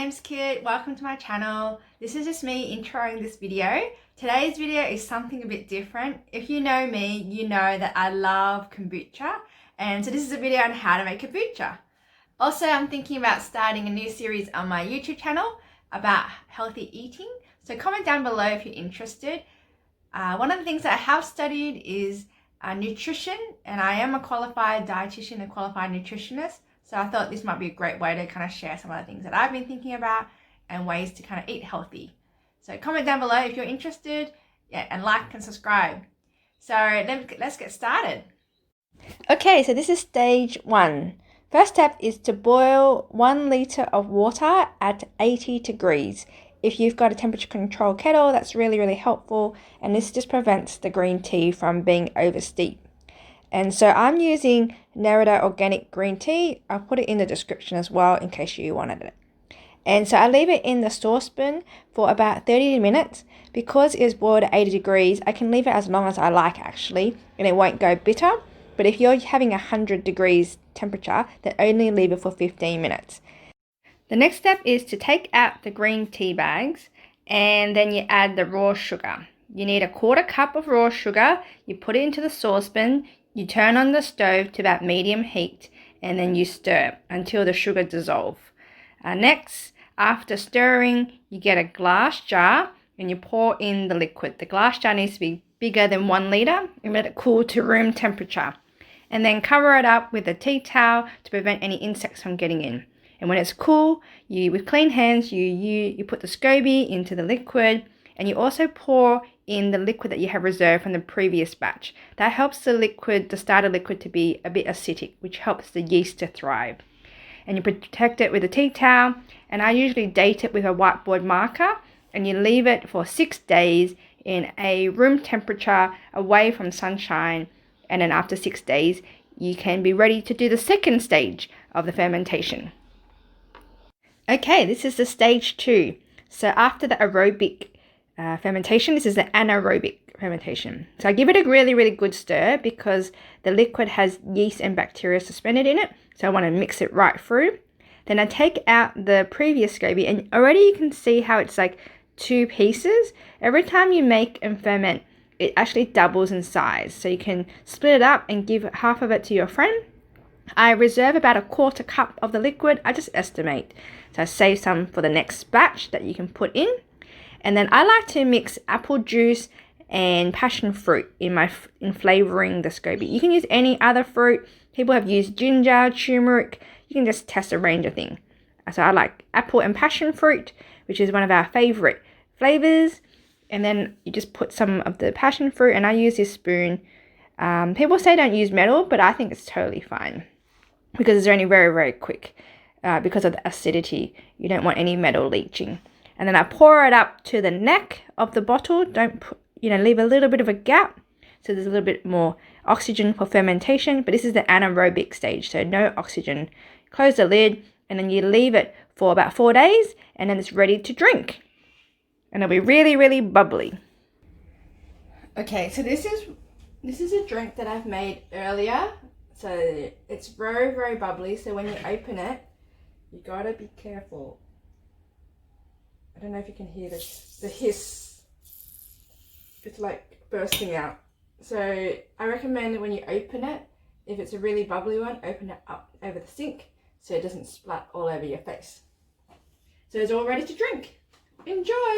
name's Kit. Welcome to my channel. This is just me introing this video. Today's video is something a bit different. If you know me, you know that I love kombucha, and so this is a video on how to make kombucha. Also, I'm thinking about starting a new series on my YouTube channel about healthy eating, so comment down below if you're interested. One of the things that I have studied is nutrition, and I am a qualified dietitian and qualified nutritionist. So I thought this might be a great way to kind of share some of the things that I've been thinking about and ways to kind of eat healthy. So comment down below if you're interested, and like and subscribe. So let's get started. Okay, so this is stage 1. First step is to boil 1 litre of water at 80 degrees. If you've got a temperature control kettle, that's really helpful, and this just prevents the green tea from being over steep. And so I'm using Anaerobic organic green tea. I'll put it in the description as well in case you wanted it. And so I leave it in the saucepan for about 30 minutes. Because it is boiled at 80 degrees, I can leave it as long as I like actually, and it won't go bitter. But if you're having 100 degrees temperature, then only leave it for 15 minutes. The next step is to take out the green tea bags, and then you add the raw sugar. You need 1/4 cup of raw sugar. You put it into the saucepan. You turn on the stove to about medium heat, and then you stir until the sugar dissolves. Next, after stirring, you get a glass jar and you pour in the liquid. The glass jar needs to be bigger than 1 litre and let it cool to room temperature. And then cover it up with a tea towel to prevent any insects from getting in. And when it's cool, with clean hands, you put the SCOBY into the liquid, and you also pour in the liquid that you have reserved from the previous batch. That helps the starter liquid to be a bit acidic, which helps the yeast to thrive. And you protect it with a tea towel, and I usually date it with a whiteboard marker, and you leave it for 6 days in a room temperature away from sunshine, and then after 6 days, you can be ready to do the second stage of the fermentation. Okay, this is the stage 2. So after the aerobic fermentation, this is the anaerobic fermentation. So I give it a really good stir because the liquid has yeast and bacteria suspended in it. So I want to mix it right through. Then I take out the previous SCOBY, and already you can see how it's like 2 pieces. Every time you make and ferment, it actually doubles in size. So you can split it up and give half of it to your friend. I reserve about 1/4 cup of the liquid. I just estimate. So I save some for the next batch that you can put in. And then I like to mix apple juice and passion fruit in flavouring the SCOBY. You can use any other fruit. People have used ginger, turmeric. You can just test a range of things. So I like apple and passion fruit, which is one of our favourite flavours. And then you just put some of the passion fruit, and I use this spoon. People say don't use metal, but I think it's totally fine because it's only very quick because of the acidity. You don't want any metal leaching. And then I pour it up to the neck of the bottle. Don't leave a little bit of a gap so there's a little bit more oxygen for fermentation. But this is the anaerobic stage, so no oxygen. Close the lid, and then you leave it for about 4 days, and then it's ready to drink. And it'll be really bubbly. Okay, so this is a drink that I've made earlier. So it's very bubbly. So when you open it, you gotta be careful. I don't know if you can hear the hiss. It's like bursting out. So I recommend when you open it, if it's a really bubbly one, open it up over the sink so it doesn't splat all over your face. So it's all ready to drink. Enjoy!